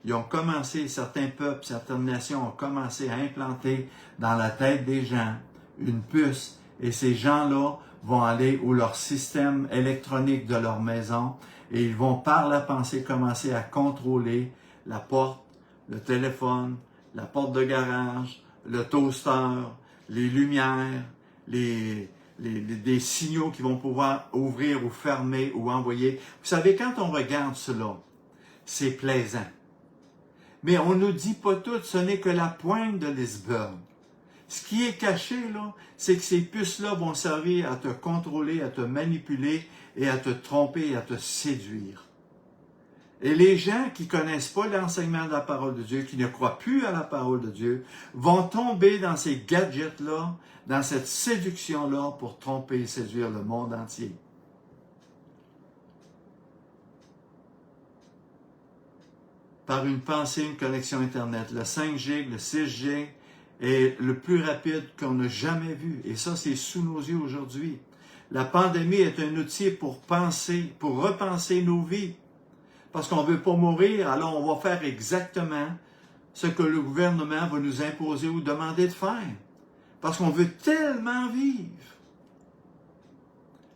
Ils ont commencé, certains peuples, certaines nations ont commencé à implanter dans la tête des gens une puce et ces gens-là vont aller où leur système électronique de leur maison et ils vont par la pensée commencer à contrôler la porte, le téléphone, la porte de garage, le toaster, les lumières, des signaux qui vont pouvoir ouvrir ou fermer ou envoyer. Vous savez, quand on regarde cela, c'est plaisant. Mais on ne nous dit pas tout, ce n'est que la pointe de l'iceberg. Ce qui est caché, là, c'est que ces puces-là vont servir à te contrôler, à te manipuler et à te tromper et à te séduire. Et les gens qui ne connaissent pas l'enseignement de la parole de Dieu, qui ne croient plus à la parole de Dieu, vont tomber dans ces gadgets-là, dans cette séduction-là pour tromper et séduire le monde entier. Par une pensée, une connexion Internet. Le 5G, le 6G est le plus rapide qu'on n'a jamais vu. Et ça, c'est sous nos yeux aujourd'hui. La pandémie est un outil pour penser, pour repenser nos vies. Parce qu'on ne veut pas mourir, alors on va faire exactement ce que le gouvernement va nous imposer ou demander de faire. Parce qu'on veut tellement vivre.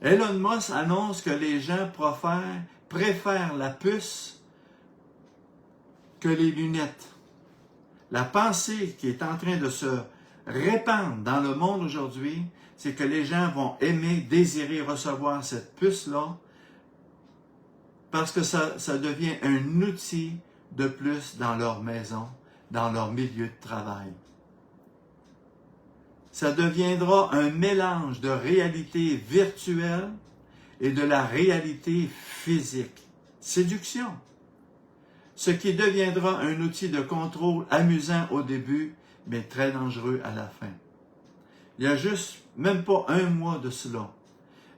Elon Musk annonce que les gens préfèrent la puce que les lunettes. La pensée qui est en train de se répandre dans le monde aujourd'hui, c'est que les gens vont aimer, désirer recevoir cette puce-là parce que ça devient un outil de plus dans leur maison, dans leur milieu de travail. Ça deviendra un mélange de réalité virtuelle et de la réalité physique. Séduction. ce qui deviendra un outil de contrôle amusant au début, mais très dangereux à la fin. Il y a juste même pas un mois de cela,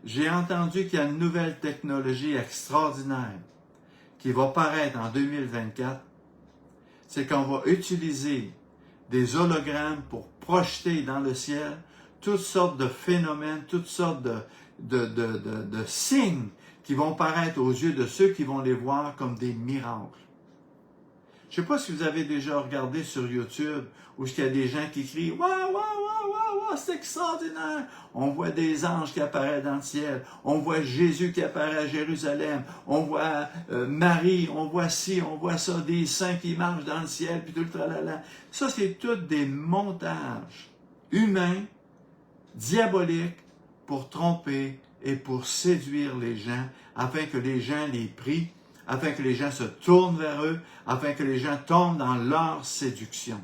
j'ai entendu qu'il y a une nouvelle technologie extraordinaire qui va paraître en 2024, c'est qu'on va utiliser des hologrammes pour projeter dans le ciel toutes sortes de phénomènes, toutes sortes de signes qui vont paraître aux yeux de ceux qui vont les voir comme des miracles. Je ne sais pas si vous avez déjà regardé sur YouTube où il y a des gens qui crient « Waouh, waouh, waouh, waouh, waouh, c'est extraordinaire! » On voit des anges qui apparaissent dans le ciel, on voit Jésus qui apparaît à Jérusalem, on voit Marie, on voit ci, on voit ça, des saints qui marchent dans le ciel, puis tout le tralala. Ça, c'est tout des montages humains, diaboliques, pour tromper et pour séduire les gens, afin que les gens les prient, afin que les gens se tournent vers eux, afin que les gens tombent dans leur séduction.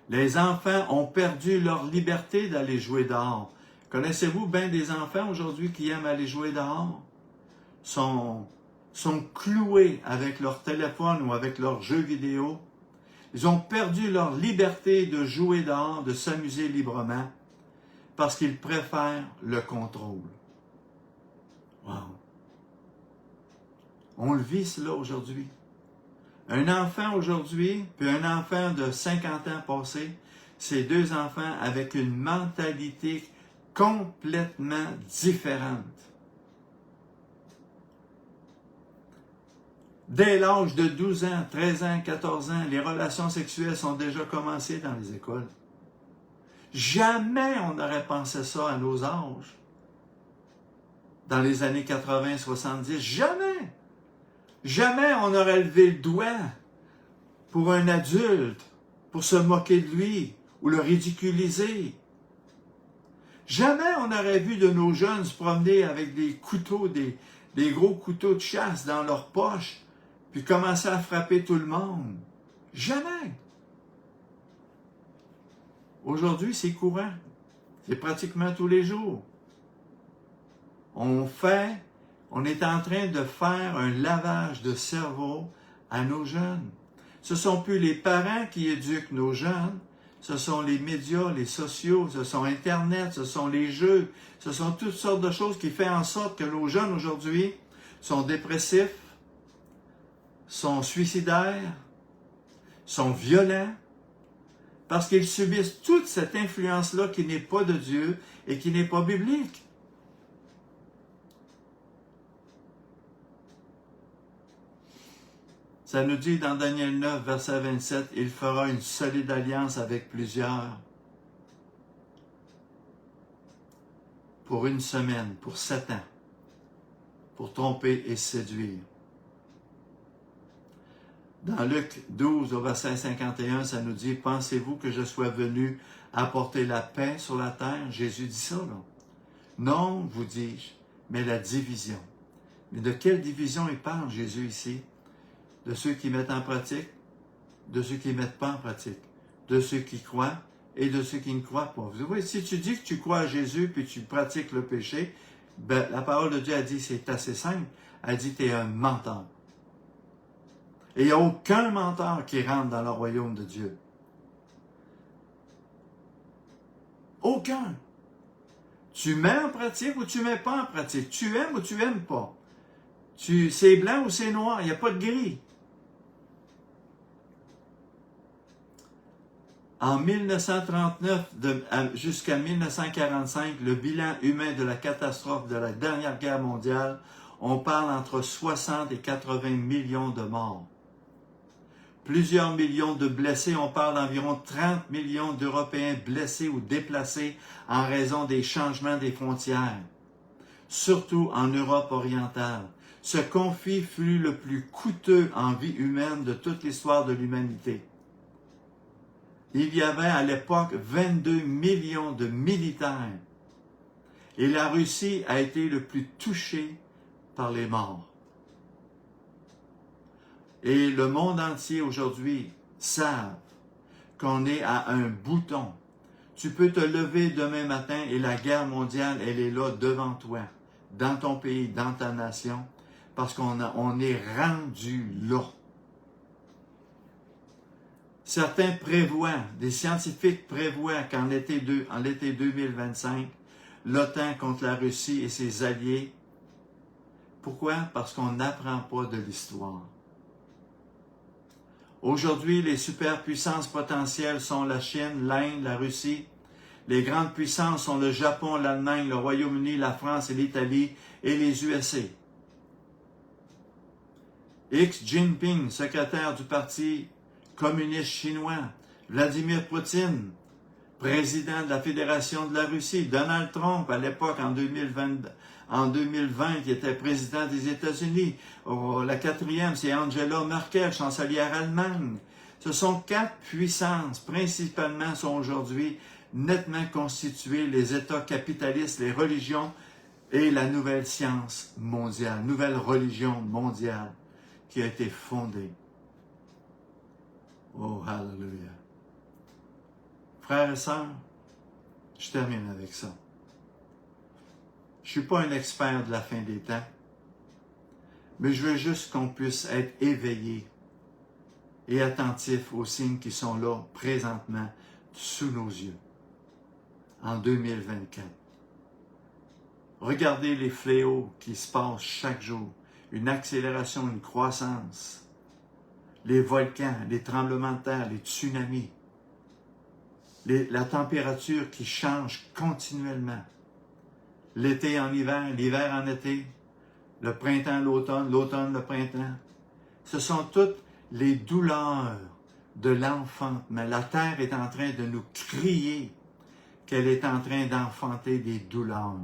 Les enfants ont perdu leur liberté d'aller jouer dehors. Connaissez-vous bien des enfants aujourd'hui qui aiment aller jouer dehors? Sont cloués avec leur téléphone ou avec leurs jeux vidéo. Ils ont perdu leur liberté de jouer dehors, de s'amuser librement, parce qu'ils préfèrent le contrôle. Wow! On le vit cela aujourd'hui. Un enfant aujourd'hui, puis un enfant de 50 ans passé, c'est deux enfants avec une mentalité complètement différente. Dès l'âge de 12 ans, 13 ans, 14 ans, les relations sexuelles sont déjà commencées dans les écoles. Jamais on n'aurait pensé ça à nos âges. Dans les années 80, 70, jamais! Jamais on n'aurait levé le doigt pour un adulte, pour se moquer de lui ou le ridiculiser. Jamais on n'aurait vu de nos jeunes se promener avec des couteaux, des gros couteaux de chasse dans leurs poches, puis commencer à frapper tout le monde. Jamais! Aujourd'hui, c'est courant. C'est pratiquement tous les jours. On est en train de faire un lavage de cerveau à nos jeunes. Ce ne sont plus les parents qui éduquent nos jeunes, ce sont les médias, les sociaux, ce sont Internet, ce sont les jeux, ce sont toutes sortes de choses qui font en sorte que nos jeunes aujourd'hui sont dépressifs, sont suicidaires, sont violents, parce qu'ils subissent toute cette influence-là qui n'est pas de Dieu et qui n'est pas biblique. Ça nous dit dans Daniel 9, verset 27, « Il fera une solide alliance avec plusieurs pour une semaine, pour 7 ans, pour tromper et séduire. » Dans Luc 12, au verset 51, ça nous dit, « Pensez-vous que je sois venu apporter la paix sur la terre? » Jésus dit ça, là. « Non, vous dis-je, mais la division. » Mais de quelle division il parle, Jésus, ici? De ceux qui mettent en pratique, de ceux qui ne mettent pas en pratique, de ceux qui croient et de ceux qui ne croient pas. Vous voyez, si tu dis que tu crois à Jésus puis tu pratiques le péché, ben, la parole de Dieu a dit, c'est assez simple, elle dit, tu es un menteur. Et il n'y a aucun menteur qui rentre dans le royaume de Dieu. Aucun. Tu mets en pratique ou tu ne mets pas en pratique. Tu aimes ou tu n'aimes pas. C'est blanc ou c'est noir, il n'y a pas de gris. En 1939 jusqu'à 1945, le bilan humain de la catastrophe de la dernière guerre mondiale, on parle entre 60 et 80 millions de morts. Plusieurs millions de blessés, on parle d'environ 30 millions d'Européens blessés ou déplacés en raison des changements des frontières, surtout en Europe orientale. Ce conflit fut le plus coûteux en vie humaine de toute l'histoire de l'humanité. Il y avait à l'époque 22 millions de militaires et la Russie a été le plus touchée par les morts. Et le monde entier aujourd'hui savent qu'on est à un bouton. Tu peux te lever demain matin et la guerre mondiale, elle est là devant toi, dans ton pays, dans ta nation, parce qu'on est rendu là. Certains prévoient, des scientifiques prévoient qu'en l'été 2025, l'OTAN contre la Russie et ses alliés. Pourquoi? Parce qu'on n'apprend pas de l'histoire. Aujourd'hui, les superpuissances potentielles sont la Chine, l'Inde, la Russie. Les grandes puissances sont le Japon, l'Allemagne, le Royaume-Uni, la France et l'Italie et les USA. Xi Jinping, secrétaire du Parti communiste chinois, Vladimir Poutine, président de la Fédération de la Russie, Donald Trump, à l'époque, en 2020, qui était président des États-Unis. La quatrième, c'est Angela Merkel, chancelière allemande. Ce sont 4 puissances, principalement, sont aujourd'hui nettement constituées, les États capitalistes, les religions et la nouvelle science mondiale, nouvelle religion mondiale qui a été fondée. Oh, hallelujah. Frères et sœurs, je termine avec ça. Je ne suis pas un expert de la fin des temps, mais je veux juste qu'on puisse être éveillé et attentif aux signes qui sont là présentement sous nos yeux en 2024. Regardez les fléaux qui se passent chaque jour, une accélération, une croissance, les volcans, les tremblements de terre, les tsunamis, la température qui change continuellement. L'été en hiver, l'hiver en été, le printemps, l'automne, l'automne, le printemps. Ce sont toutes les douleurs de l'enfantement. La terre est en train de nous crier qu'elle est en train d'enfanter des douleurs.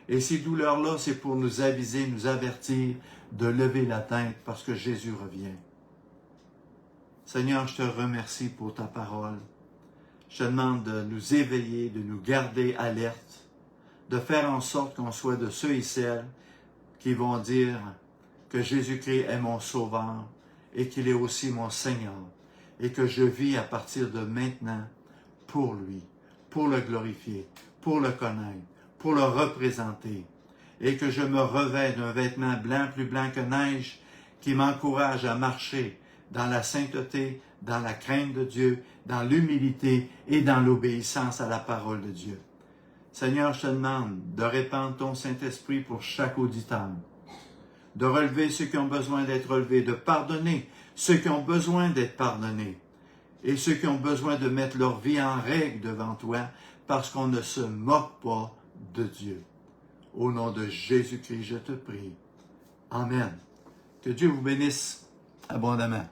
Et ces douleurs-là, c'est pour nous aviser, nous avertir de lever la tête parce que Jésus revient. Seigneur, je te remercie pour ta parole. Je te demande de nous éveiller, de nous garder alertes, de faire en sorte qu'on soit de ceux et celles qui vont dire que Jésus-Christ est mon Sauveur et qu'il est aussi mon Seigneur et que je vis à partir de maintenant pour lui, pour le glorifier, pour le connaître, pour le représenter et que je me revêt d'un vêtement blanc, plus blanc que neige, qui m'encourage à marcher dans la sainteté, dans la crainte de Dieu, dans l'humilité et dans l'obéissance à la parole de Dieu. Seigneur, je te demande de répandre ton Saint-Esprit pour chaque auditeur, de relever ceux qui ont besoin d'être relevés, de pardonner ceux qui ont besoin d'être pardonnés et ceux qui ont besoin de mettre leur vie en règle devant toi parce qu'on ne se moque pas de Dieu. Au nom de Jésus-Christ, je te prie. Amen. Que Dieu vous bénisse abondamment.